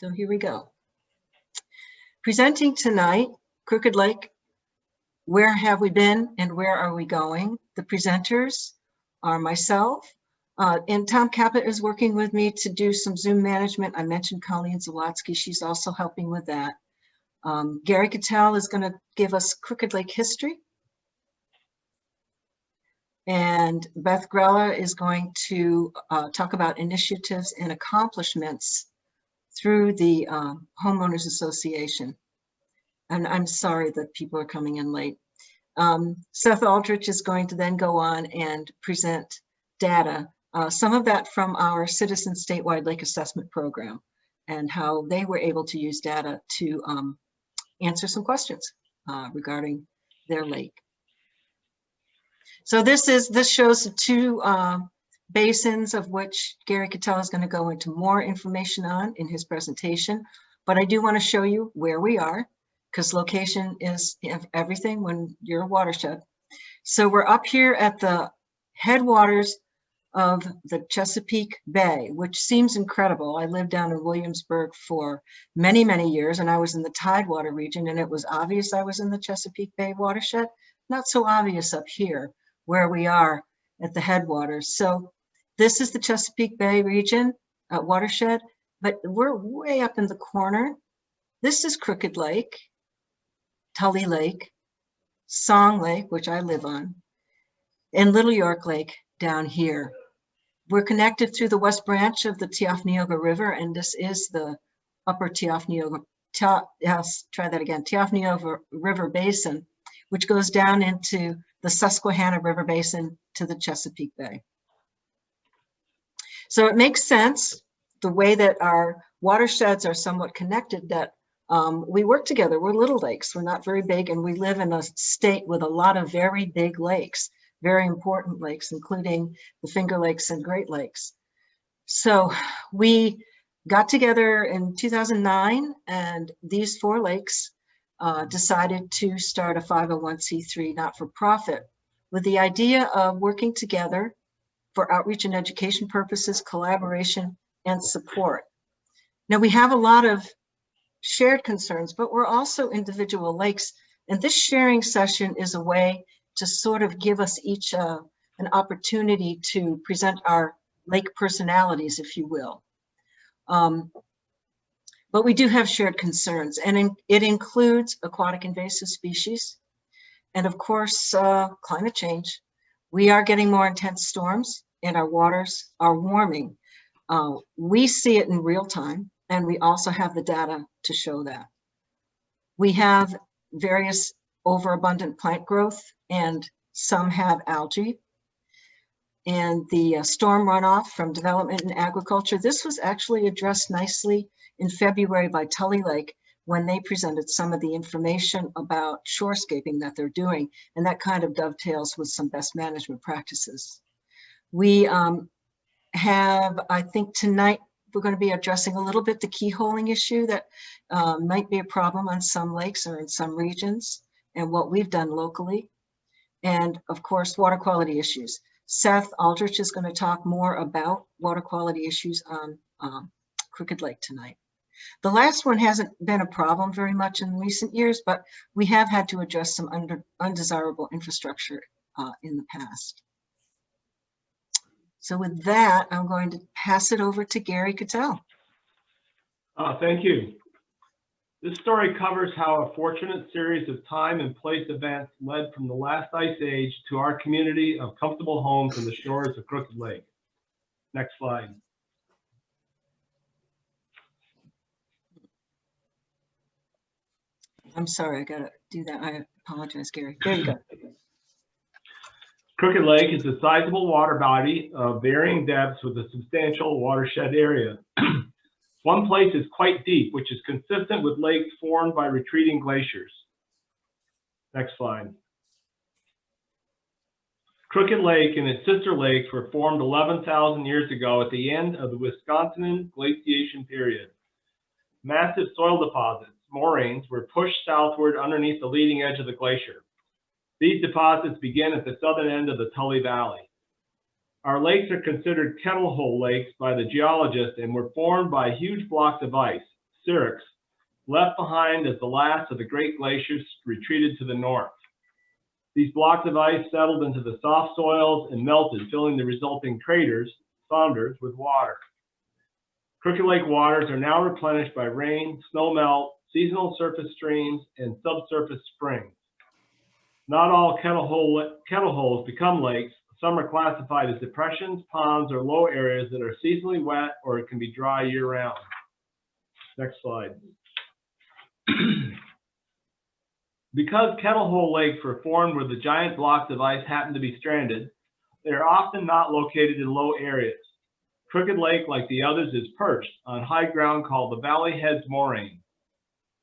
So here we go. Presenting tonight, Crooked Lake, where have we been and where are we going? The presenters are myself, and Tom Caput is working with me to do some Zoom management. I mentioned Colleen Zawatsky, she's also helping with that. Gary Kettle is going to give us Crooked Lake history. And Beth Grella is going to talk about initiatives and accomplishments through the Homeowners Association. And I'm sorry that people are coming in late. Seth Aldrich is going to then go on and present data, some of that from our Citizen Statewide Lake Assessment Program and how they were able to use data to answer some questions regarding their lake. So this shows the two basins of which Gary Kettle is going to go into more information on in his presentation. But I do want to show you where we are, because location is everything when you're a watershed. So we're up here at the headwaters of the Chesapeake Bay, which seems incredible. I lived down in Williamsburg for many, many years, and I was in the Tidewater region, and it was obvious I was in the Chesapeake Bay watershed. Not so obvious up here where we are at the headwaters. So this is the Chesapeake Bay region watershed, but we're way up in the corner. This is Crooked Lake, Tully Lake, Song Lake, which I live on, and Little York Lake down here. We're connected through the west branch of the Tiafneoga River, and this is the upper Tiafneoga River Basin, which goes down into the Susquehanna River Basin to the Chesapeake Bay. So it makes sense, the way that our watersheds are somewhat connected, that we work together. We're little lakes, we're not very big, and we live in a state with a lot of very big lakes, very important lakes, including the Finger Lakes and Great Lakes. So we got together in 2009, and these four lakes decided to start a 501c3 not-for-profit with the idea of working together for outreach and education purposes, collaboration, and support. Now we have a lot of shared concerns, but we're also individual lakes, and this sharing session is a way to sort of give us each an opportunity to present our lake personalities, if you will. But we do have shared concerns, and it includes aquatic invasive species, and of course, climate change. We are getting more intense storms, and our waters are warming. We see it in real time, and we also have the data to show that. We have various overabundant plant growth, and some have algae. And the storm runoff from development and agriculture, this was actually addressed nicely in February by Tully Lake when they presented some of the information about shorescaping that they're doing, and that kind of dovetails with some best management practices. We have, I think tonight, we're going to be addressing a little bit the keyholing issue that might be a problem on some lakes or in some regions, and what we've done locally. And of course, water quality issues. Seth Aldrich is going to talk more about water quality issues on Crooked Lake tonight. The last one hasn't been a problem very much in recent years, but we have had to address some undesirable infrastructure in the past. So with that, I'm going to pass it over to Gary Kettle. Thank you. This story covers how a fortunate series of time and place events led from the last ice age to our community of comfortable homes on the shores of Crooked Lake. Next slide. I'm sorry, I gotta do that. I apologize, Gary. There you go. Crooked Lake is a sizable water body of varying depths with a substantial watershed area. One place is quite deep, which is consistent with lakes formed by retreating glaciers. Next slide. Crooked Lake and its sister lakes were formed 11,000 years ago at the end of the Wisconsin glaciation period. Massive soil deposits, moraines, were pushed southward underneath the leading edge of the glacier. These deposits begin at the southern end of the Tully Valley. Our lakes are considered kettle hole lakes by the geologists and were formed by huge blocks of ice, cirques, left behind as the last of the great glaciers retreated to the north. These blocks of ice settled into the soft soils and melted, filling the resulting craters, sonders, with water. Crooked Lake waters are now replenished by rain, snow melt, seasonal surface streams, and subsurface springs. Not all kettle holes become lakes. Some are classified as depressions, ponds, or low areas that are seasonally wet or it can be dry year-round. Next slide. Because kettle hole lakes were formed where the giant blocks of ice happened to be stranded, they are often not located in low areas. Crooked Lake, like the others, is perched on high ground called the Valley Heads Moraine.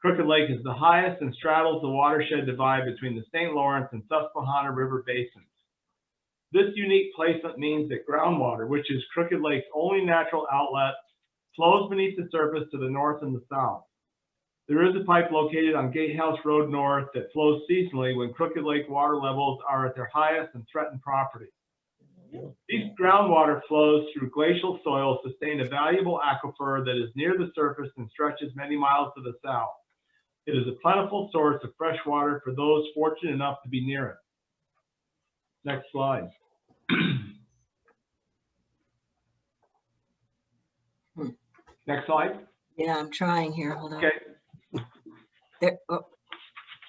Crooked Lake is the highest and straddles the watershed divide between the St. Lawrence and Susquehanna River basins. This unique placement means that groundwater, which is Crooked Lake's only natural outlet, flows beneath the surface to the north and the south. There is a pipe located on Gatehouse Road North that flows seasonally when Crooked Lake water levels are at their highest and threaten property. These groundwater flows through glacial soil sustain a valuable aquifer that is near the surface and stretches many miles to the south. It is a plentiful source of fresh water for those fortunate enough to be near it. Next slide. Next slide. Yeah, I'm trying here. Hold on. Okay,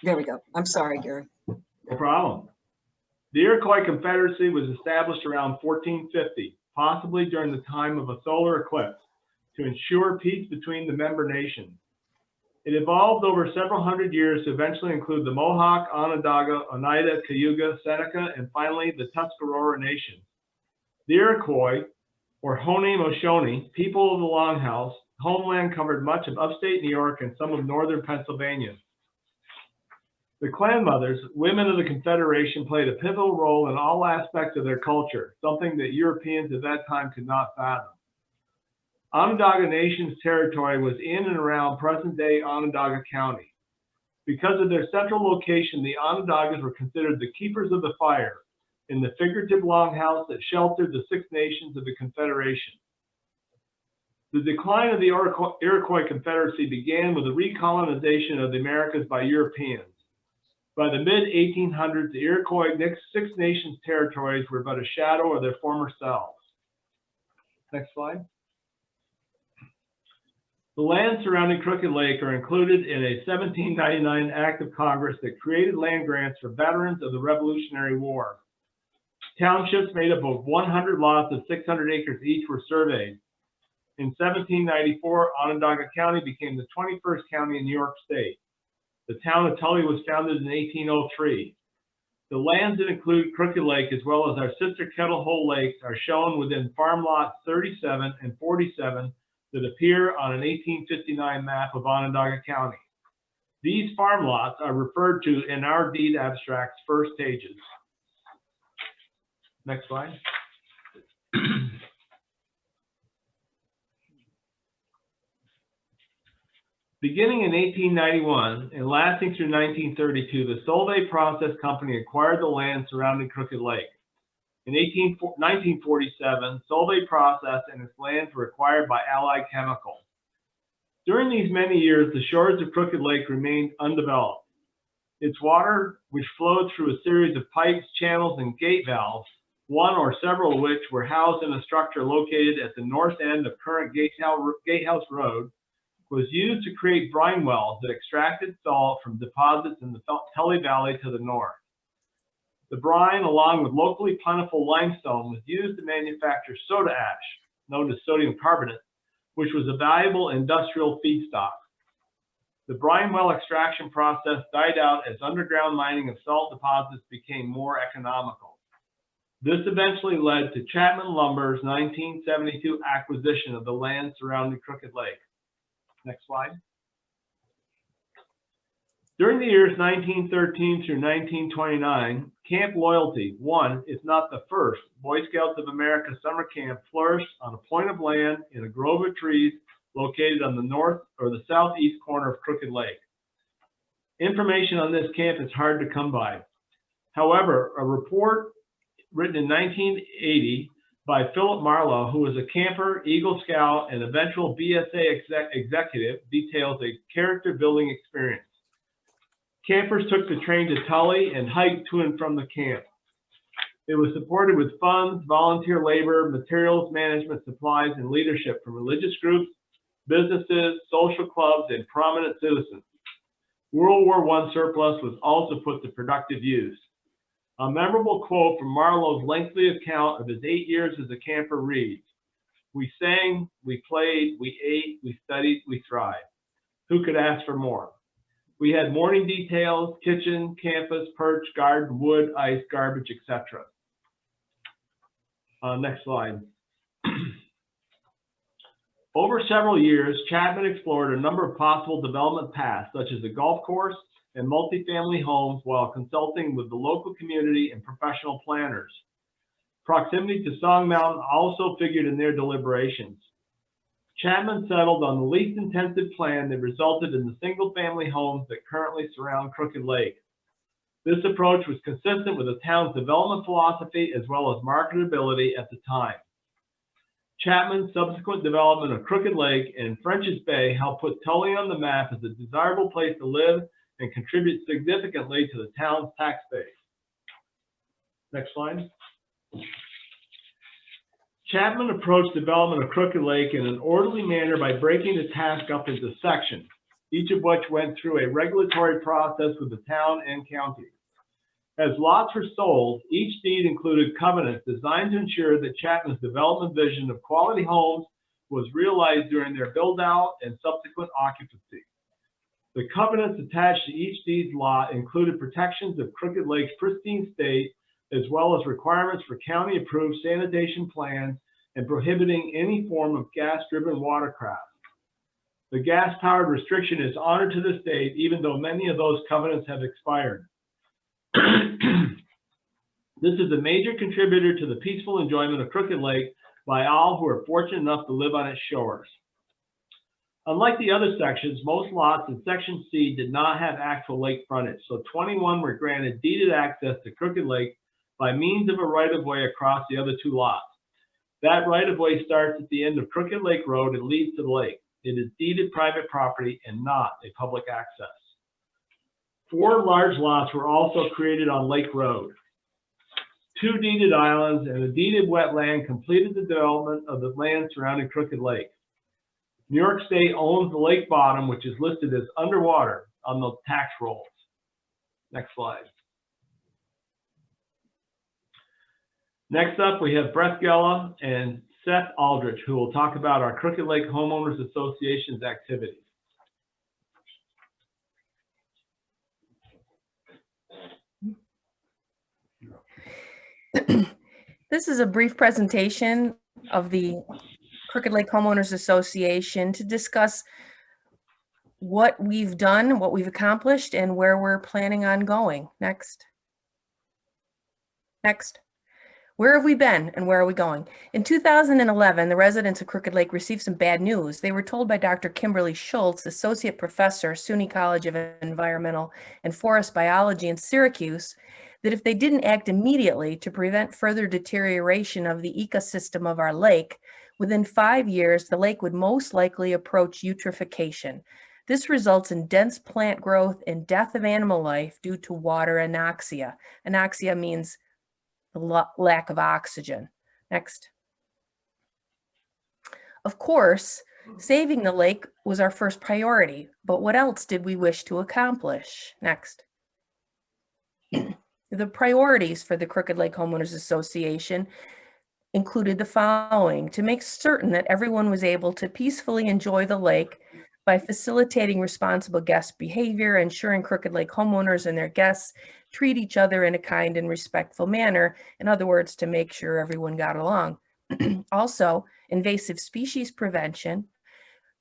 There we go. I'm sorry, Gary. no problem. The Iroquois Confederacy was established around 1450, possibly during the time of a solar eclipse, to ensure peace between the member nations. It evolved over several hundred years to eventually include the Mohawk, Onondaga, Oneida, Cayuga, Seneca, and finally the Tuscarora Nation. The Iroquois, or Haudenosaunee, people of the Longhouse, homeland covered much of upstate New York and some of northern Pennsylvania. The clan mothers, women of the Confederation, played a pivotal role in all aspects of their culture, something that Europeans at that time could not fathom. Onondaga Nation's territory was in and around present-day Onondaga County. Because of their central location, the Onondagas were considered the keepers of the fire in the figurative longhouse that sheltered the Six Nations of the Confederation. The decline of the Iroquois Confederacy began with the recolonization of the Americas by Europeans. By the mid-1800s, the Iroquois Six Nations territories were but a shadow of their former selves. Next slide. The lands surrounding Crooked Lake are included in a 1799 Act of Congress that created land grants for veterans of the Revolutionary War. Townships made up of 100 lots of 600 acres each were surveyed. In 1794, Onondaga County became the 21st county in New York State. The town of Tully was founded in 1803. The lands that include Crooked Lake, as well as our sister Kettle Hole Lakes, are shown within farm lots 37 and 47 that appear on an 1859 map of Onondaga County. These farm lots are referred to in our deed abstract's first pages. Next slide. Beginning in 1891 and lasting through 1932, the Solvay Process Company acquired the land surrounding Crooked Lake. In 1947, Solvay Process and its lands were acquired by Allied Chemical. During these many years, the shores of Crooked Lake remained undeveloped. Its water, which flowed through a series of pipes, channels, and gate valves, one or several of which were housed in a structure located at the north end of current Gatehouse Road, was used to create brine wells that extracted salt from deposits in the Tully Valley to the north. The brine, along with locally plentiful limestone, was used to manufacture soda ash, known as sodium carbonate, which was a valuable industrial feedstock. The brine well extraction process died out as underground mining of salt deposits became more economical. This eventually led to Chapman Lumber's 1972 acquisition of the land surrounding Crooked Lake. Next slide. During the years 1913 through 1929, Camp Loyalty, one, if not the first, Boy Scouts of America summer camp flourished on a point of land in a grove of trees located on the north or the southeast corner of Crooked Lake. Information on this camp is hard to come by. However, a report written in 1980 by Philip Marlowe, who was a camper, Eagle Scout, and eventual BSA executive, details a character-building experience. Campers took the train to Tully and hiked to and from the camp. It was supported with funds, volunteer labor, materials management, supplies, and leadership from religious groups, businesses, social clubs, and prominent citizens. World War I surplus was also put to productive use. A memorable quote from Marlowe's lengthy account of his 8 years as a camper reads, "We sang, we played, we ate, we studied, we thrived. Who could ask for more? We had morning details, kitchen, campus, perch, garden, wood, ice, garbage, etc." Next slide. Over several years, Chapman explored a number of possible development paths, such as a golf course and multifamily homes, while consulting with the local community and professional planners. Proximity to Song Mountain also figured in their deliberations. Chapman settled on the least intensive plan that resulted in the single-family homes that currently surround Crooked Lake. This approach was consistent with the town's development philosophy as well as marketability at the time. Chapman's subsequent development of Crooked Lake and French's Bay helped put Tully on the map as a desirable place to live and contribute significantly to the town's tax base. Next slide. Chapman approached development of Crooked Lake in an orderly manner by breaking the task up into sections, each of which went through a regulatory process with the town and county. As lots were sold, each deed included covenants designed to ensure that Chapman's development vision of quality homes was realized during their build-out and subsequent occupancy. The covenants attached to each deed lot included protections of Crooked Lake's pristine state, as well as requirements for county-approved sanitation plans and prohibiting any form of gas-driven watercraft. The gas-powered restriction is honored to this date, even though many of those covenants have expired. This is a major contributor to the peaceful enjoyment of Crooked Lake by all who are fortunate enough to live on its shores. Unlike the other sections, most lots in Section C did not have actual lake frontage, so 21 were granted deeded access to Crooked Lake by means of a right-of-way across the other 2 lots. That right-of-way starts at the end of Crooked Lake Road and leads to the lake. It is deeded private property and not a public access. 4 large lots were also created on Lake Road. 2 deeded islands and a deeded wetland completed the development of the land surrounding Crooked Lake. New York State owns the lake bottom, which is listed as underwater on the tax rolls. Next slide. Next up, we have Brett Gella and Seth Aldrich, who will talk about our Crooked Lake Homeowners Association's activities. This is a brief presentation of the Crooked Lake Homeowners Association to discuss what we've done, what we've accomplished, and where we're planning on going. Next. Next. Where have we been and where are we going? In 2011, the residents of Crooked Lake received some bad news. They were told by Dr. Kimberly Schultz, Associate Professor, SUNY College of Environmental and Forest Biology in Syracuse, that if they didn't act immediately to prevent further deterioration of the ecosystem of our lake, within 5 years, the lake would most likely approach eutrophication. This results in dense plant growth and death of animal life due to water anoxia. Anoxia means the lack of oxygen. Next. Of course, saving the lake was our first priority, but what else did we wish to accomplish? Next. The priorities for the Crooked Lake Homeowners Association included the following: to make certain that everyone was able to peacefully enjoy the lake by facilitating responsible guest behavior, ensuring Crooked Lake homeowners and their guests treat each other in a kind and respectful manner. In other words, to make sure everyone got along. Also, invasive species prevention,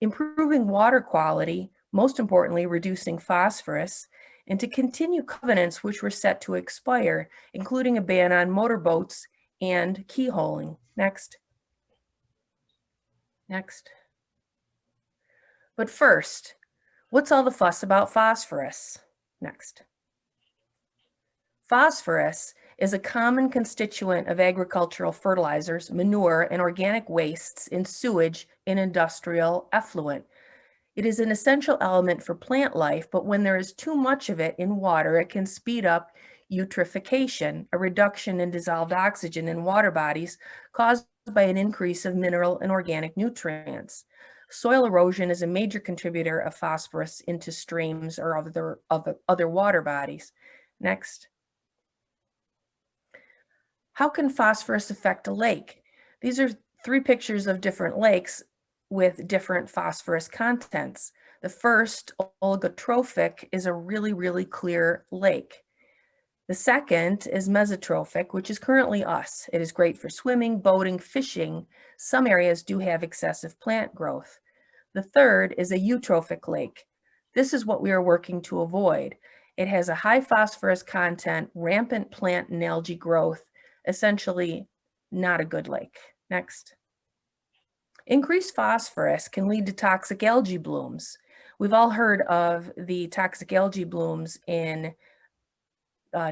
improving water quality, most importantly, reducing phosphorus, and to continue covenants which were set to expire, including a ban on motorboats and keyholing. Next. Next. But first, what's all the fuss about phosphorus? Next. Phosphorus is a common constituent of agricultural fertilizers, manure, and organic wastes in sewage and industrial effluent. It is an essential element for plant life, but when there is too much of it in water, it can speed up eutrophication, a reduction in dissolved oxygen in water bodies caused by an increase of mineral and organic nutrients. Soil erosion is a major contributor of phosphorus into streams or other water bodies. Next. How can phosphorus affect a lake? These are 3 pictures of different lakes with different phosphorus contents. The first, oligotrophic, is a really, really clear lake. The second is mesotrophic, which is currently us. It is great for swimming, boating, fishing. Some areas do have excessive plant growth. The third is a eutrophic lake. This is what we are working to avoid. It has a high phosphorus content, rampant plant and algae growth, essentially not a good lake. Next. Increased phosphorus can lead to toxic algae blooms. We've all heard of the toxic algae blooms in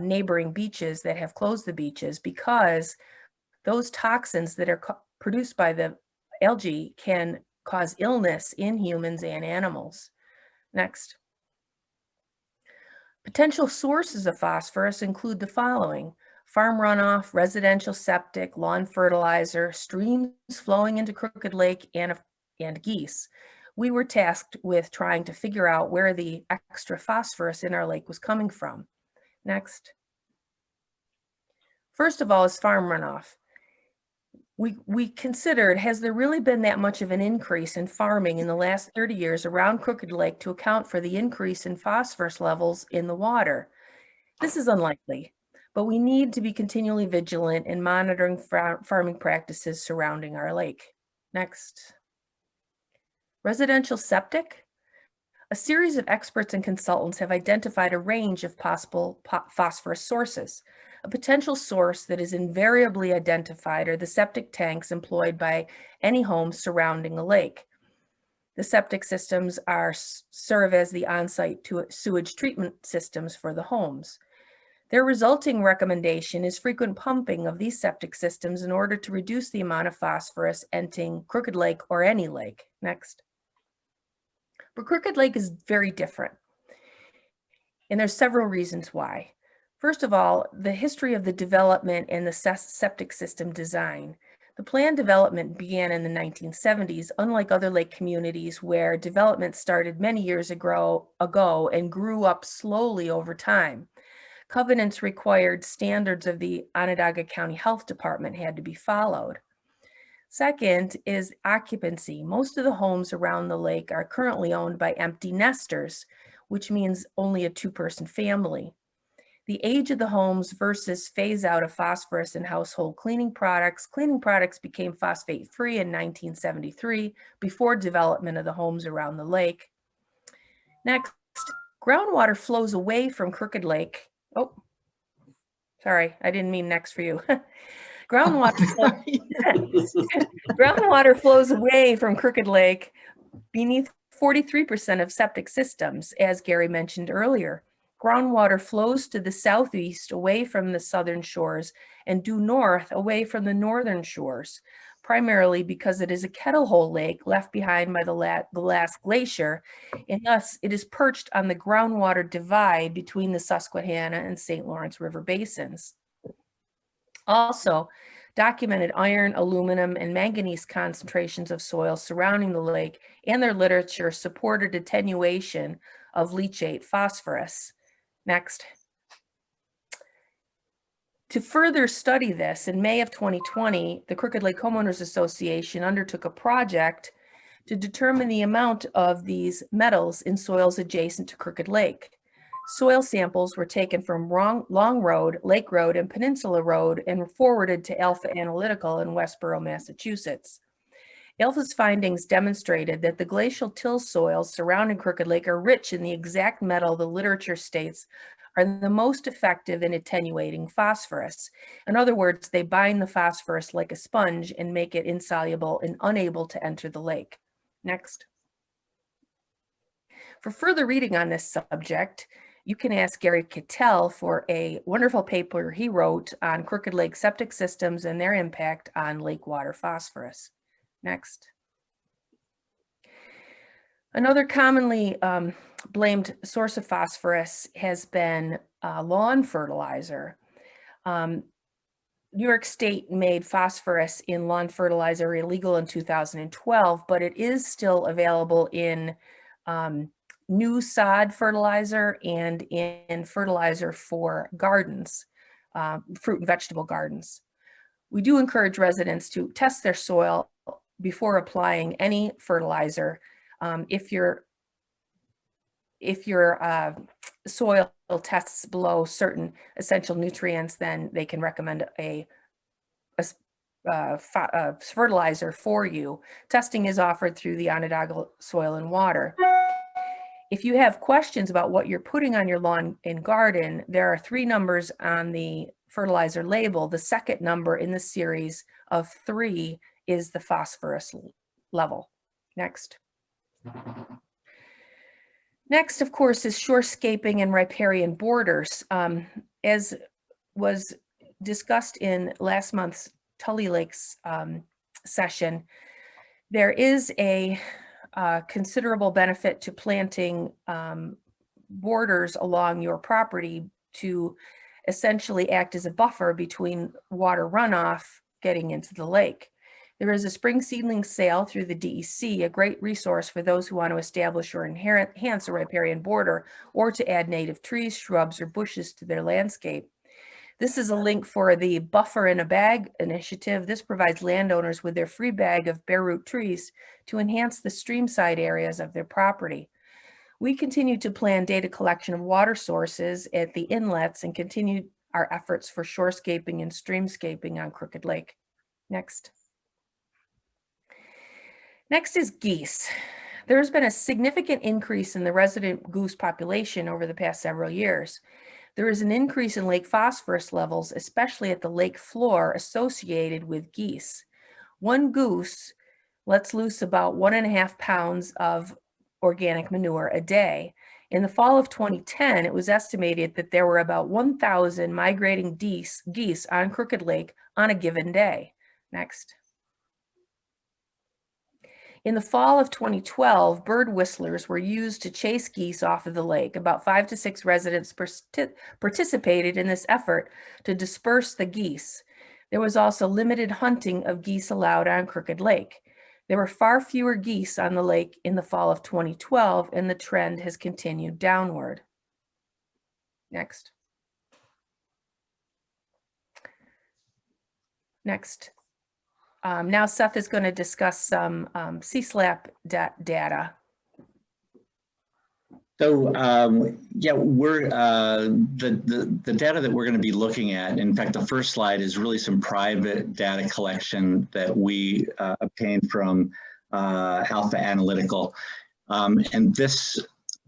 neighboring beaches that have closed the beaches because those toxins that are produced by the algae can cause illness in humans and animals. Next. Potential sources of phosphorus include the following: farm runoff, residential septic, lawn fertilizer, streams flowing into Crooked Lake, and geese. We were tasked with trying to figure out where the extra phosphorus in our lake was coming from. Next. First of all is farm runoff. We considered, has there really been that much of an increase in farming in the last 30 years around Crooked Lake to account for the increase in phosphorus levels in the water? This is unlikely, but we need to be continually vigilant in monitoring farming practices surrounding our lake. Next. Residential septic. A series of experts and consultants have identified a range of possible phosphorus sources. A potential source that is invariably identified are the septic tanks employed by any home surrounding a lake. The septic systems serve as the on-site sewage treatment systems for the homes. Their resulting recommendation is frequent pumping of these septic systems in order to reduce the amount of phosphorus entering Crooked Lake or any lake. Next. But Crooked Lake is very different, and there's several reasons why. First of all, the history of the development and the septic system design. The planned development began in the 1970s, unlike other lake communities where development started many years ago and grew up slowly over time. Covenants required standards of the Onondaga County Health Department had to be followed. Second is occupancy. Most of the homes around the lake are currently owned by empty nesters, which means only a 2-person family. The age of the homes versus phase out of phosphorus in household cleaning products. Cleaning products became phosphate-free in 1973 before development of the homes around the lake. Next, groundwater flows away from Crooked Lake. Oh, sorry, I didn't mean next for you. Groundwater flows away from Crooked Lake beneath 43% of septic systems, as Gary mentioned earlier. Groundwater flows to the southeast away from the southern shores and due north away from the northern shores, primarily because it is a kettle hole lake left behind by the last glacier, and thus it is perched on the groundwater divide between the Susquehanna and St. Lawrence River basins. Also, documented iron, aluminum, and manganese concentrations of soil surrounding the lake and their literature supported attenuation of leachate phosphorus. Next. To further study this, in May of 2020, the Crooked Lake Homeowners Association undertook a project to determine the amount of these metals in soils adjacent to Crooked Lake. Soil samples were taken from Long Road, Lake Road, and Peninsula Road and forwarded to Alpha Analytical in Westboro, Massachusetts. Alpha's findings demonstrated that the glacial till soils surrounding Crooked Lake are rich in the exact metal the literature states are the most effective in attenuating phosphorus. In other words, they bind the phosphorus like a sponge and make it insoluble and unable to enter the lake. Next. For further reading on this subject, you can ask Gary Kettle for a wonderful paper he wrote on Crooked Lake septic systems and their impact on lake water phosphorus. Next. Another commonly blamed source of phosphorus has been lawn fertilizer. New York State made phosphorus in lawn fertilizer illegal in 2012, but it is still available in new sod fertilizer and in fertilizer for gardens, fruit and vegetable gardens. We do encourage residents to test their soil before applying any fertilizer. If your soil tests below certain essential nutrients, then they can recommend a fertilizer for you. Testing is offered through the Onondaga Soil and Water. If you have questions about what you're putting on your lawn and garden, there are 3 numbers on the fertilizer label. The second number in the series of 3 is the phosphorus level. Next. Next, of course, is shorescaping and riparian borders. As was discussed in last month's Tully Lakes session, there is a considerable benefit to planting borders along your property to essentially act as a buffer between water runoff getting into the lake. There is a spring seedling sale through the DEC, a great resource for those who want to establish or enhance a riparian border or to add native trees, shrubs, or bushes to their landscape. This is a link for the Buffer in a Bag initiative. This provides landowners with their free bag of bare root trees to enhance the streamside areas of their property. We continue to plan data collection of water sources at the inlets and continue our efforts for shorescaping and streamscaping on Crooked Lake. Next. Next is geese. There's been a significant increase in the resident goose population over the past several years. There is an increase in lake phosphorus levels, especially at the lake floor, associated with geese. One goose lets loose about 1.5 pounds of organic manure a day. In the fall of 2010, it was estimated that there were about 1,000 migrating geese on Crooked Lake on a given day. Next. In the fall of 2012, bird whistlers were used to chase geese off of the lake. About 5 to 6 residents participated in this effort to disperse the geese. There was also limited hunting of geese allowed on Crooked Lake. There were far fewer geese on the lake in the fall of 2012, and the trend has continued downward. Next. Next. Now Seth is going to discuss some CSLAP data. So yeah, we're the data that we're going to be looking at. In fact, the first slide is really some private data collection that we obtained from Alpha Analytical, and this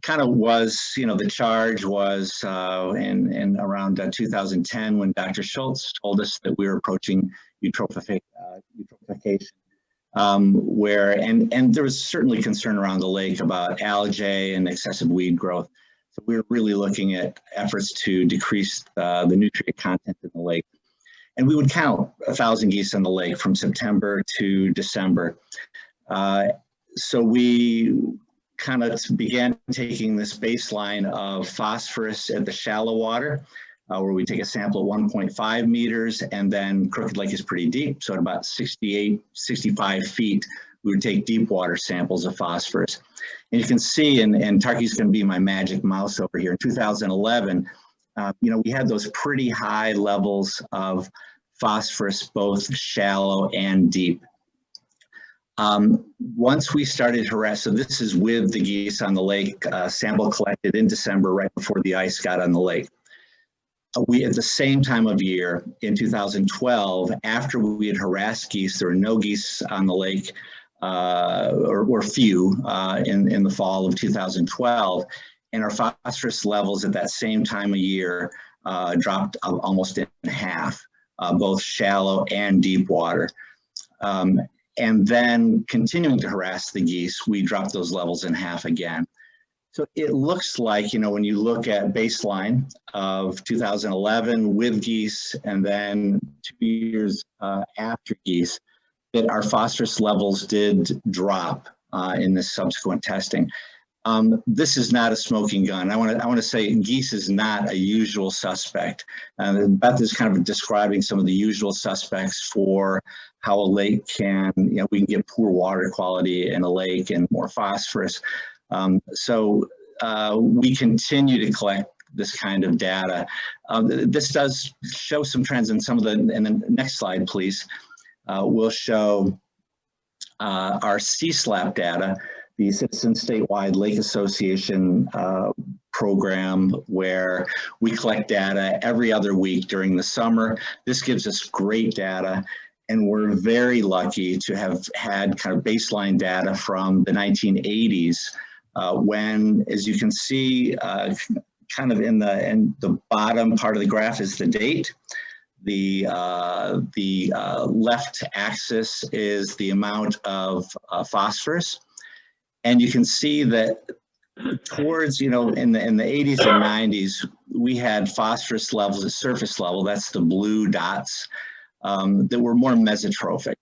kind of was, the charge was in around 2010 when Dr. Schultz told us that we were approaching eutrophication, and there was certainly concern around the lake about algae and excessive weed growth. So we were really looking at efforts to decrease the nutrient content in the lake. And we would count 1,000 geese on the lake from September to December. So we kind of began taking this baseline of phosphorus at the shallow water, where we take a sample at 1.5 meters, and then Crooked Lake is pretty deep. So at about 68, 65 feet, we would take deep water samples of phosphorus. And you can see, and Tarky's gonna be my magic mouse over here, in 2011, we had those pretty high levels of phosphorus, both shallow and deep. Once we started harass, so this is with the geese on the lake, sample collected in December, right before the ice got on the lake. We, at the same time of year, in 2012, after we had harassed geese, there were no geese on the lake, or few, in the fall of 2012, and our phosphorus levels at that same time of year dropped almost in half, both shallow and deep water. And then continuing to harass the geese, we dropped those levels in half again. So it looks like, when you look at baseline of 2011 with geese and then 2 years after geese, that our phosphorus levels did drop in the subsequent testing. This is not a smoking gun. I want to say geese is not a usual suspect. Beth is kind of describing some of the usual suspects for how a lake can, we can get poor water quality in a lake and more phosphorus. So we continue to collect this kind of data. This does show some trends in some of and the next slide, please, will show our CSLAP data, the Citizen Statewide Lake Association program, where we collect data every other week during the summer. This gives us great data, and we're very lucky to have had kind of baseline data from the 1980s, when, as you can see, kind of in the bottom part of the graph is the date. The left axis is the amount of phosphorus. And you can see that towards, in the 80s and 90s, we had phosphorus levels at surface level, that's the blue dots, that were more mesotrophic.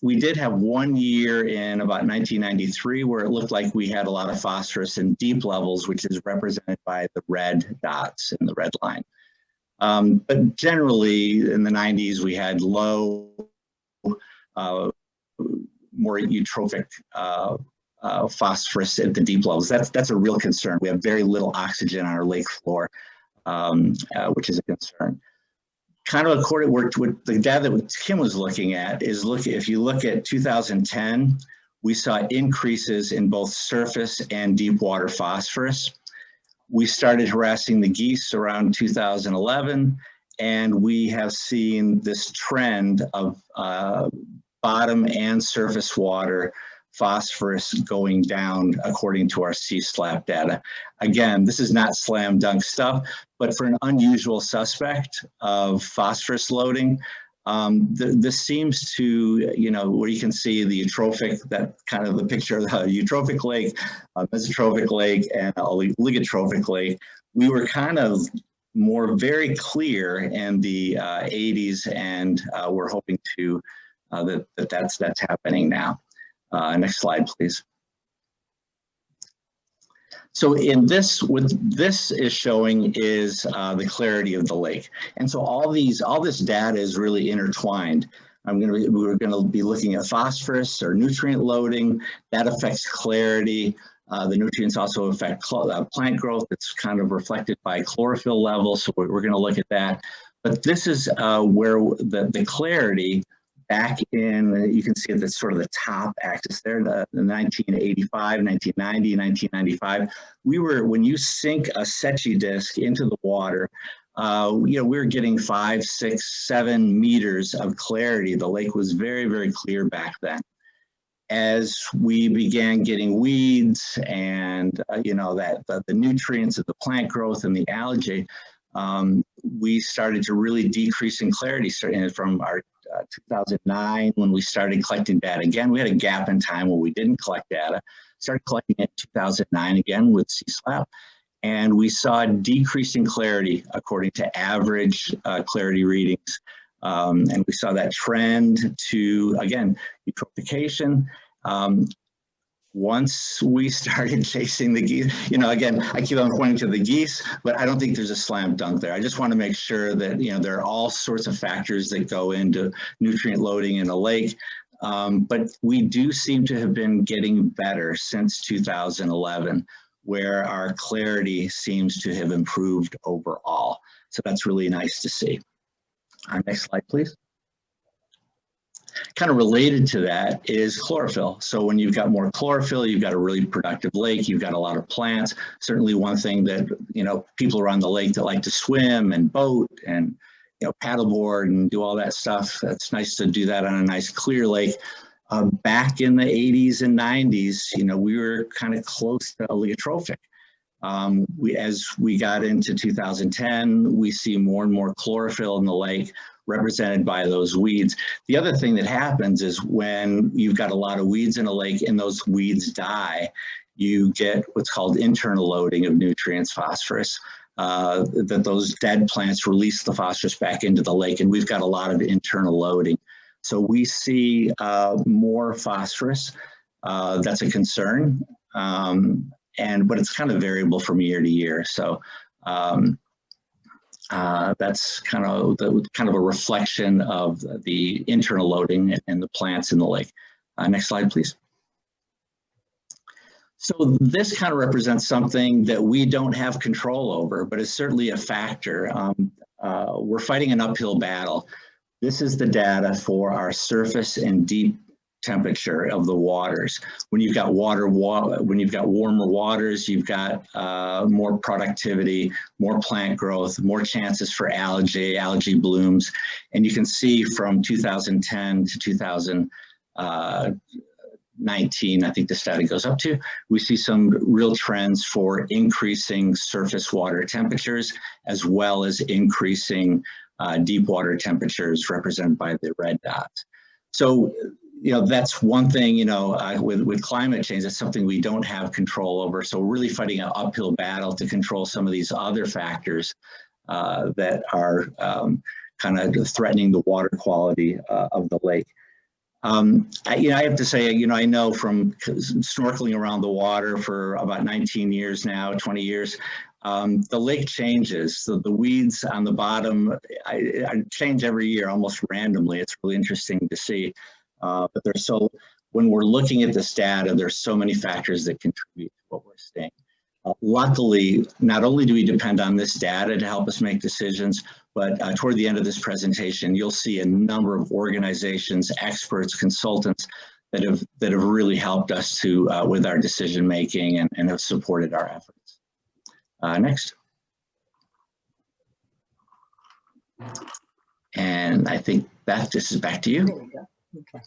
We did have 1 year in about 1993 where it looked like we had a lot of phosphorus in deep levels, which is represented by the red dots in the red line. But generally in the 90s, we had low, more eutrophic phosphorus at the deep levels. That's a real concern. We have very little oxygen on our lake floor, which is a concern. Kind of according with the data that Kim was looking at is if you look at 2010, we saw increases in both surface and deep water phosphorus. We started harassing the geese around 2011, and we have seen this trend of bottom and surface water phosphorus going down according to our CSLAP data. Again, this is not slam dunk stuff, but for an unusual suspect of phosphorus loading, this seems to, where you can see the eutrophic, that kind of the picture of the eutrophic lake, mesotrophic lake, and oligotrophic lake. We were kind of very clear in the 80s, and we're hoping to that's happening now. Next slide, please. So what this is showing is the clarity of the lake. And so all this data is really intertwined. We're going to be looking at phosphorus or nutrient loading. That affects clarity. The nutrients also affect plant growth. It's kind of reflected by chlorophyll levels. So we're going to look at that. But this is where the clarity back in, you can see at the sort of the top axis there, the 1985, 1990, 1995, when you sink a Secchi disc into the water, we were getting 5, 6, 7 meters of clarity. The lake was very, very clear back then. As we began getting weeds and, the nutrients of the plant growth and the algae, we started to really decrease in clarity, starting from our 2009 when we started collecting data again. We had a gap in time where we didn't collect data. Started collecting it in 2009 again with CSLAP, and we saw a decrease in clarity according to average clarity readings. And we saw that trend to, again, eutrophication. Once we started chasing the geese, again, I keep on pointing to the geese, but I don't think there's a slam dunk there. I just want to make sure that, there are all sorts of factors that go into nutrient loading in a lake. But we do seem to have been getting better since 2011, where our clarity seems to have improved overall. So that's really nice to see. Next slide, please. Kind of related to that is chlorophyll. So when you've got more chlorophyll, you've got a really productive lake, you've got a lot of plants. Certainly one thing that, people around the lake that like to swim and boat and, paddleboard and do all that stuff. It's nice to do that on a nice clear lake. Back in the 80s and 90s, we were kind of close to oligotrophic. As we got into 2010, we see more and more chlorophyll in the lake represented by those weeds. The other thing that happens is when you've got a lot of weeds in a lake and those weeds die, you get what's called internal loading of nutrients, phosphorus, that those dead plants release the phosphorus back into the lake, and we've got a lot of internal loading. So we see more phosphorus. That's a concern, but it's kind of variable from year to year. So that's kind of a reflection of the internal loading and the plants in the lake. Next slide, please. So this kind of represents something that we don't have control over, but is certainly a factor. We're fighting an uphill battle. This is the data for our surface and deep temperature of the waters. When you've got when you've got warmer waters, you've got more productivity, more plant growth, more chances for algae blooms. And you can see from 2010 to 2019, I think the study goes up to, we see some real trends for increasing surface water temperatures, as well as increasing deep water temperatures represented by the red dots. So, that's one thing, with climate change, that's something we don't have control over. So we're really fighting an uphill battle to control some of these other factors that are kind of threatening the water quality of the lake. I have to say, I know from snorkeling around the water for about 19 years now, 20 years, the lake changes. So the weeds on the bottom I change every year almost randomly. It's really interesting to see. But when we're looking at this data, there's so many factors that contribute to what we're seeing. Luckily, not only do we depend on this data to help us make decisions, but toward the end of this presentation, you'll see a number of organizations, experts, consultants that have really helped us with our decision making and have supported our efforts. Next. And I think Beth, this is back to you. There we go. Okay.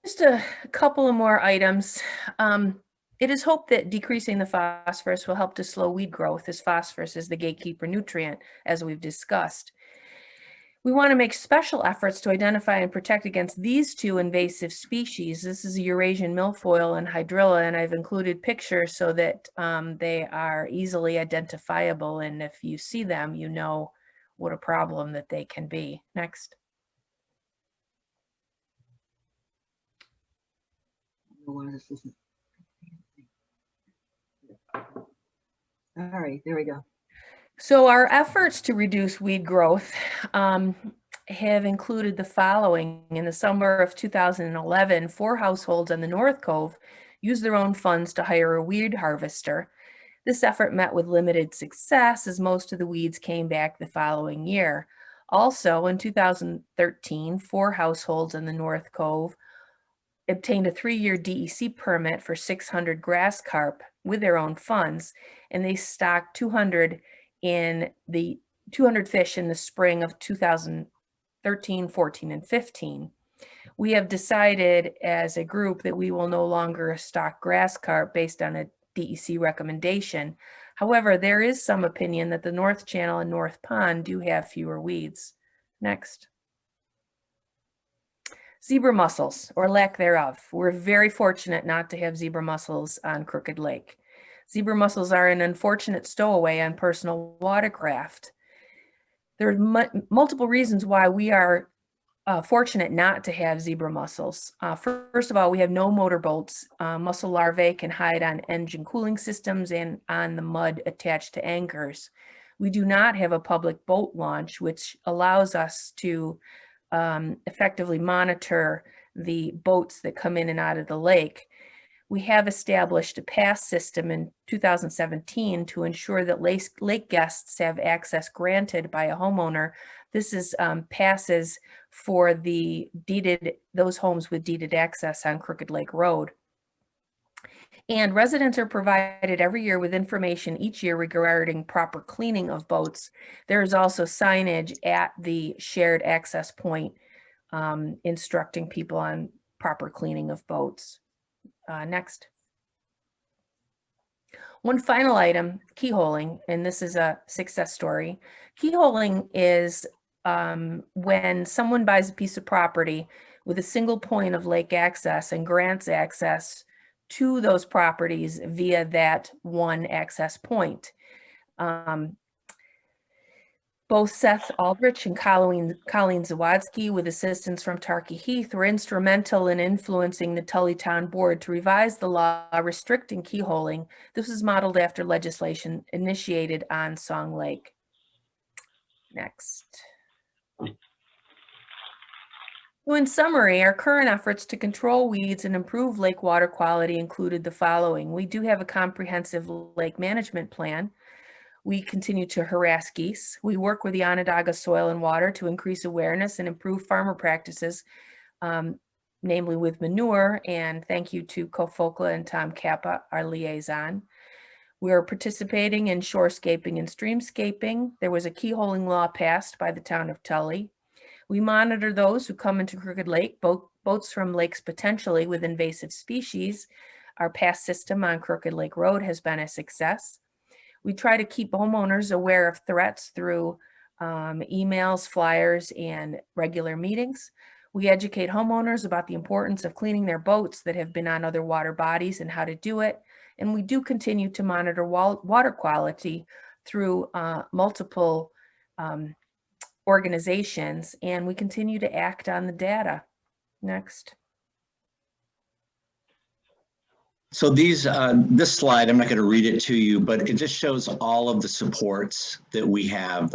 Just a couple of more items. It is hoped that decreasing the phosphorus will help to slow weed growth, as phosphorus is the gatekeeper nutrient, as we've discussed. We want to make special efforts to identify and protect against these two invasive species. This is Eurasian milfoil and hydrilla, and I've included pictures so that they are easily identifiable, and if you see them, you know what a problem that they can be. Next. All right, there we go. So our efforts to reduce weed growth have included the following. In the summer of 2011, 4 households on the North Cove used their own funds to hire a weed harvester. This effort met with limited success, as most of the weeds came back the following year. Also, in 2013, 4 households on the North Cove obtained a 3-year DEC permit for 600 grass carp with their own funds, and they stocked 200 fish in the spring of 2013, 14, and 15. We have decided as a group that we will no longer stock grass carp based on a DEC recommendation. However, there is some opinion that the North Channel and North Pond do have fewer weeds. Next. Zebra mussels, or lack thereof. We're very fortunate not to have zebra mussels on Crooked Lake. Zebra mussels are an unfortunate stowaway on personal watercraft. There are multiple reasons why we are fortunate not to have zebra mussels. First of all, we have no motorboats. Mussel larvae can hide on engine cooling systems and on the mud attached to anchors. We do not have a public boat launch, which allows us to effectively monitor the boats that come in and out of the lake. We have established a pass system in 2017 to ensure that lake guests have access granted by a homeowner. This is passes for those homes with deeded access on Crooked Lake Road. And residents are provided every year with information each year regarding proper cleaning of boats. There is also signage at the shared access point instructing people on proper cleaning of boats. Next. One final item, keyholing, and this is a success story. Keyholing is when someone buys a piece of property with a single point of lake access and grants access to those properties via that one access point. Both Seth Aldrich and Colleen Zawadzki, with assistance from Tarky Heath, were instrumental in influencing the Tully Town Board to revise the law restricting keyholing. This was modeled after legislation initiated on Song Lake. Next. So in summary, our current efforts to control weeds and improve lake water quality included the following. We do have a comprehensive lake management plan. We continue to harass geese. We work with the Onondaga Soil and Water to increase awareness and improve farmer practices, namely with manure. And thank you to Kofokla and Tom Kappa, our liaison. We are participating in shorescaping and streamscaping. There was a keyholing law passed by the town of Tully. We monitor those who come into Crooked Lake, boats from lakes potentially with invasive species. Our pass system on Crooked Lake Road has been a success. We try to keep homeowners aware of threats through emails, flyers, and regular meetings. We educate homeowners about the importance of cleaning their boats that have been on other water bodies and how to do it. And we do continue to monitor water quality through multiple organizations, and we continue to act on the data. Next. So these, this slide, I'm not going to read it to you, but it just shows all of the supports that we have.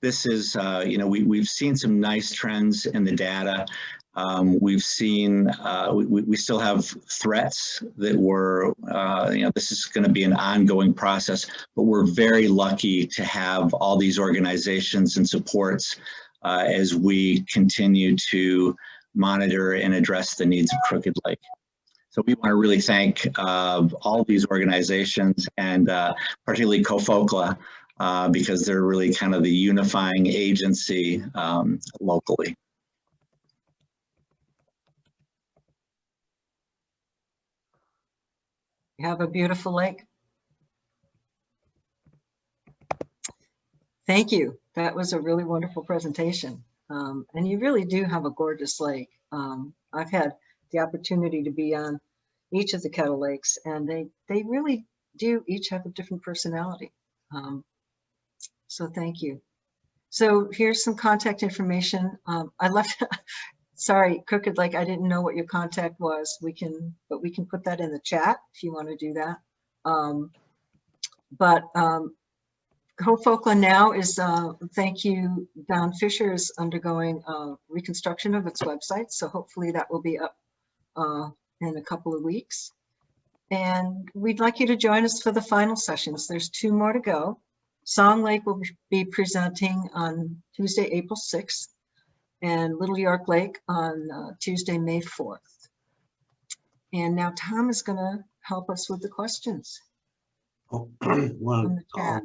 This is, you know, we've seen some nice trends in the data. We've seen, we still have threats that were, you know, this is going to be an ongoing process, but we're very lucky to have all these organizations and supports as we continue to monitor and address the needs of Crooked Lake. So we want to really thank all these organizations and particularly Kofokla because they're really kind of the unifying agency locally. You have a beautiful lake. Thank you. That was a really wonderful presentation. And you really do have a gorgeous lake. I've had the opportunity to be on each of the Kettle lakes, and they really do each have a different personality. So thank you. So here's some contact information. I left, sorry, Crooked Lake, I didn't know what your contact was. But we can put that in the chat if you want to do that. Kofokla now is, thank you, Don Fisher is undergoing reconstruction of its website. So hopefully that will be up in a couple of weeks. And we'd like you to join us for the final sessions. There's 2 more to go. Song Lake will be presenting on Tuesday, April 6th, and Little York Lake on Tuesday, May 4th. And now Tom is going to help us with the questions. Well, from the chat.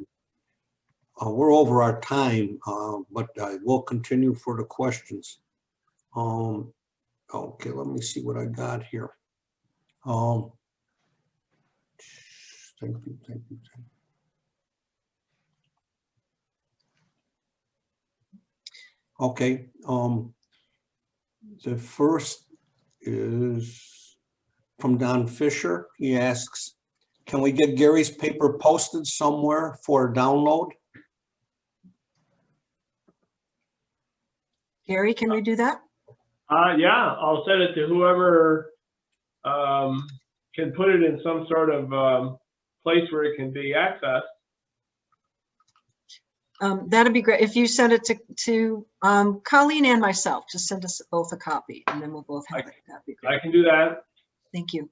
We're over our time, but I will continue for the questions. Okay, let me see what I got here. Thank you. Okay, the first is from Don Fisher. He asks, can we get Gary's paper posted somewhere for download? Gary, can we do that? Yeah, I'll send it to whoever can put it in some sort of place where it can be accessed. That'd be great. If you send it to Colleen and myself, just send us both a copy and then we'll both have it. That'd be great. I can do that. Thank you.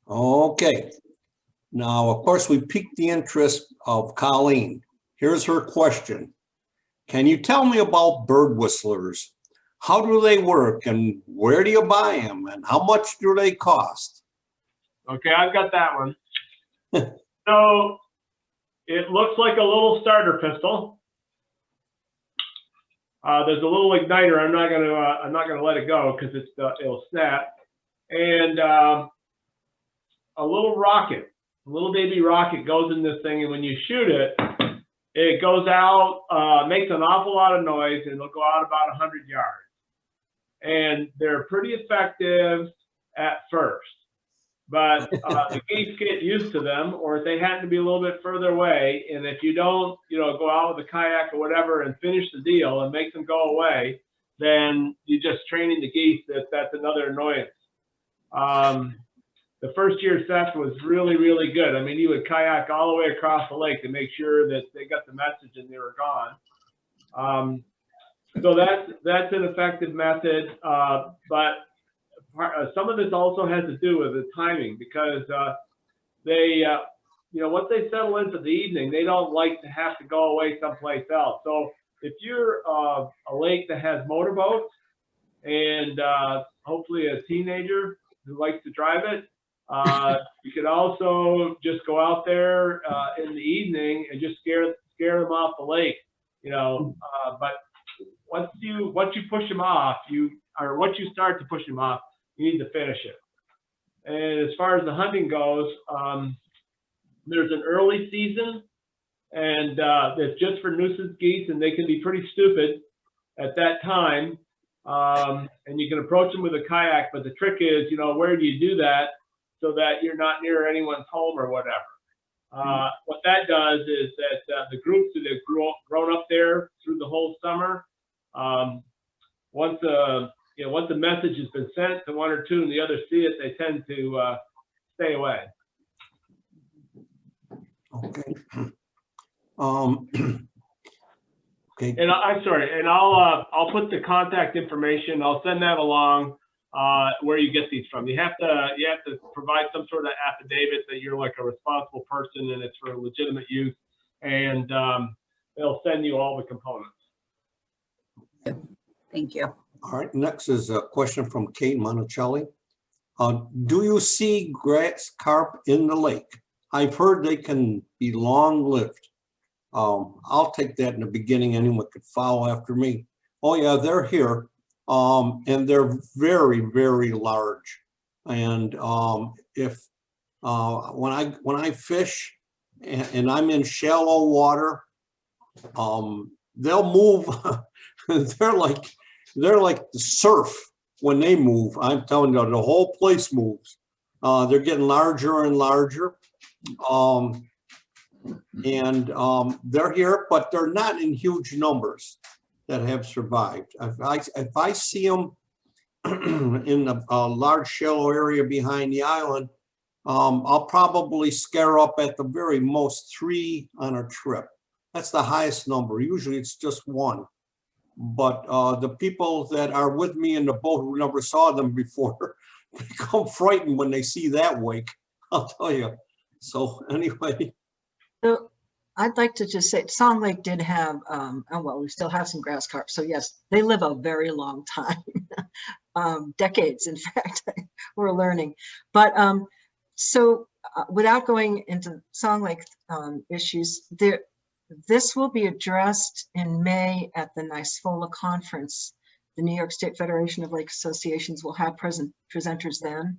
Okay. Now, of course, we piqued the interest of Colleen. Here's her question. Can you tell me about bird whistlers? How do they work and where do you buy them and how much do they cost? Okay, I've got that one. So it looks like a little starter pistol. There's a little igniter. I'm not gonna let it go because it'll snap. And a little rocket. little baby rocket goes in this thing, and when you shoot it, it goes out, makes an awful lot of noise, and it'll go out about 100 yards. And they're pretty effective at first, but the geese get used to them, or if they happen to be a little bit further away, and if you don't, go out with a kayak or whatever and finish the deal and make them go away, then you're just training the geese that that's another annoyance. The first year Seth was really, really good. I mean, he would kayak all the way across the lake to make sure that they got the message and they were gone. So that's an effective method, but some of this also has to do with the timing, because they, once they settle in for the evening, they don't like to have to go away someplace else. So if you're a lake that has motorboats and hopefully a teenager who likes to drive it, you could also just go out there in the evening and just scare them off the lake, but once you push them off, once you start to push them off, you need to finish it. And as far as the hunting goes, there's an early season, and that's just for nuisance geese, and they can be pretty stupid at that time. And you can approach them with a kayak, but the trick is, where do you do that so that you're not near anyone's home or whatever. What that does is that the groups that have grown up there through the whole summer, once the message has been sent to one or two and the others see it, they tend to stay away. Okay. Okay. And I'm sorry, and I'll put the contact information. I'll send that along where you get these from. You have to provide some sort of affidavit that you're like a responsible person and it's for legitimate use, and they'll send you all the components. Thank you. All right, next is a question from Kate Monticelli. Do you see grass carp in the lake? I've heard they can be long-lived. I'll take that in the beginning. Anyone could follow after me. Oh yeah, they're here. And they're very, very large. And if when I fish and I'm in shallow water, they'll move. they're like the surf when they move. I'm telling you, the whole place moves. They're getting larger and larger. They're here, but they're not in huge numbers that have survived. If I see them in a large shallow area behind the island, I'll probably scare up at the very most 3 on a trip. That's the highest number. Usually it's just 1. But the people that are with me in the boat who never saw them before become frightened when they see that wake, I'll tell you. So anyway. So I'd like to just say Song Lake did have, we still have some grass carp. So yes, they live a very long time, decades, in fact, we're learning. But without going into Song Lake issues, this will be addressed in May at the NYSFOLA conference. The New York State Federation of Lake Associations will have presenters then.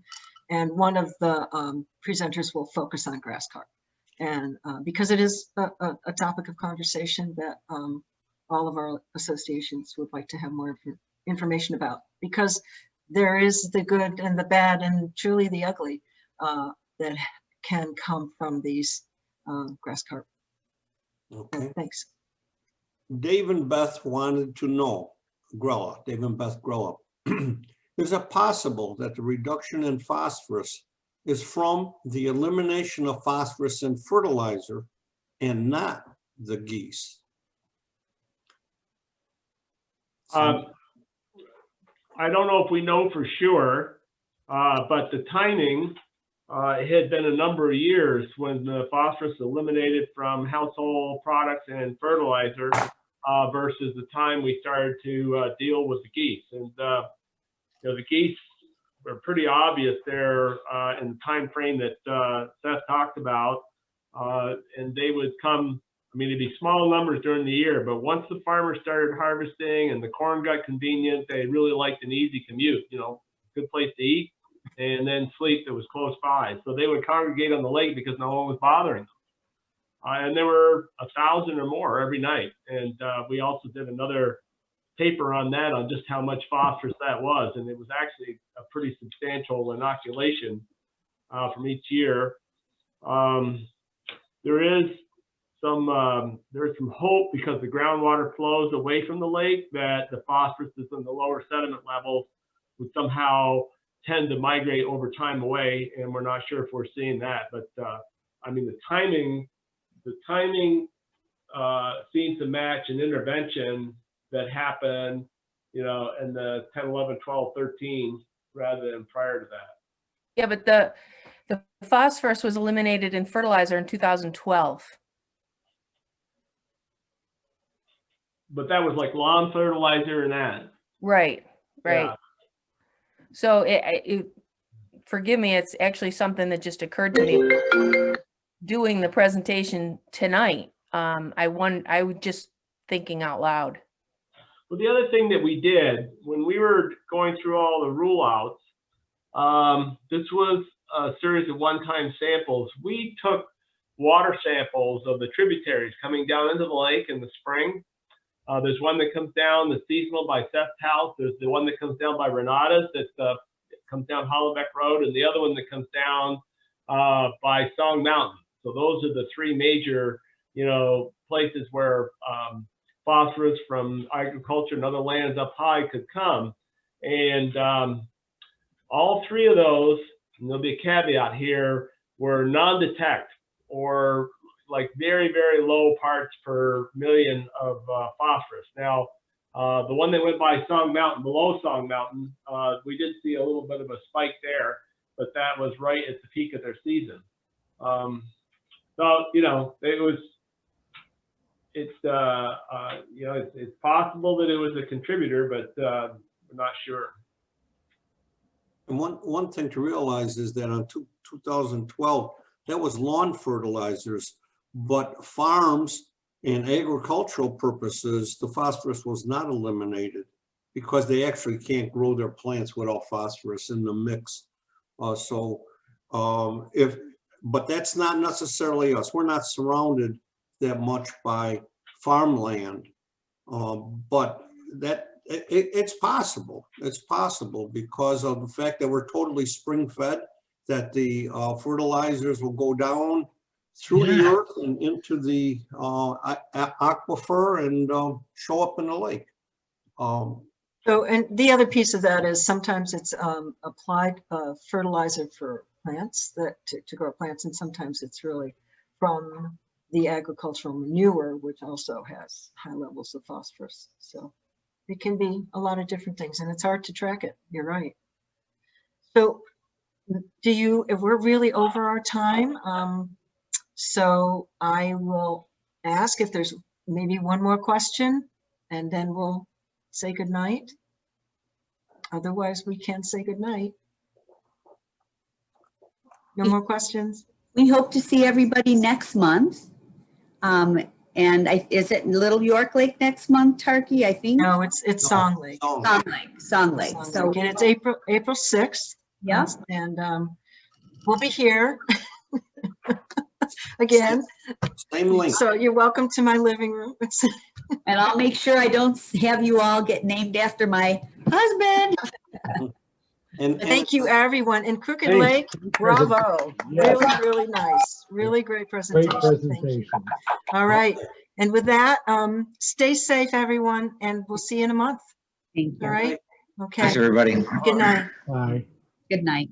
And one of the presenters will focus on grass carp. And because it is a topic of conversation that all of our associations would like to have more information about, because there is the good and the bad and truly the ugly that can come from these grass carp. Okay. Thanks. Dave and Beth wanted to know, Dave and Beth Grella, is it possible that the reduction in phosphorus is from the elimination of phosphorus in fertilizer and not the geese? I don't know if we know for sure, but the timing, it had been a number of years when the phosphorus eliminated from household products and fertilizer versus the time we started to deal with the geese. And the geese were pretty obvious there in the time frame that Seth talked about, and they would come. I mean, it'd be small numbers during the year, but once the farmers started harvesting and the corn got convenient, they really liked an easy commute. Good place to eat. and then sleep that was close by. So they would congregate on the lake because no one was bothering them. And there were 1,000 or more every night. And we also did another paper on that, on just how much phosphorus that was. And it was actually a pretty substantial inoculation from each year. There is some hope, because the groundwater flows away from the lake, that the phosphorus is in the lower sediment levels would somehow tend to migrate over time away. And we're not sure if we're seeing that. But I mean, the timing seems to match an intervention that happened, you know, in the 10, 11, 12, 13, rather than prior to that. Yeah, but the phosphorus was eliminated in fertilizer in 2012. But that was like lawn fertilizer and that. Right, right. Yeah. So forgive me, it's actually something that just occurred to me doing the presentation tonight. I was just thinking out loud. Well, the other thing that we did when we were going through all the rule outs, this was a series of one-time samples. We took water samples of the tributaries coming down into the lake in the spring. There's one that comes down, the seasonal, by Seth's house. There's the one that comes down by Renata's, that comes down Hollowbeck Road, and the other one that comes down by Song Mountain. So those are the three major, you know, places where phosphorus from agriculture and other lands up high could come. And all three of those, and there'll be a caveat here, were non-detect, or like very, very low parts per million of phosphorus. Now, the one that went by Song Mountain, below Song Mountain, we did see a little bit of a spike there, but that was right at the peak of their season. So, you know, it's possible that it was a contributor, but we're not sure. And one thing to realize is that on 2012, that was lawn fertilizers, but farms and agricultural purposes, the phosphorus was not eliminated because they actually can't grow their plants without phosphorus in the mix. But that's not necessarily us. We're not surrounded that much by farmland, but it's possible. It's possible because of the fact that we're totally spring fed, that the fertilizers will go down through the earth and into the aquifer and show up in the lake. So, and the other piece of that is sometimes it's applied fertilizer for plants, that to grow plants, and sometimes it's really from the agricultural manure, which also has high levels of phosphorus. So it can be a lot of different things, and it's hard to track it. You're right. So if we're really over our time, so I will ask if there's maybe one more question, and then we'll say goodnight. Otherwise, we can say goodnight. No more questions? We hope to see everybody next month. Is it Little York Lake next month, Tarky, I think? No, it's Song Lake. Song Lake. So again, it's April 6th. yeah. And we'll be here again. Same link. So you're welcome to my living room. And I'll make sure I don't have you all get named after my husband. And thank you, everyone. And Crooked Lake, bravo. Yes. Really, really nice. Really great presentation. Great Thank you. presentation. All right. And with that, stay safe, everyone, and we'll see you in a month. Thank you. All right. Okay. Thanks, everybody. Good night. Bye. Good night.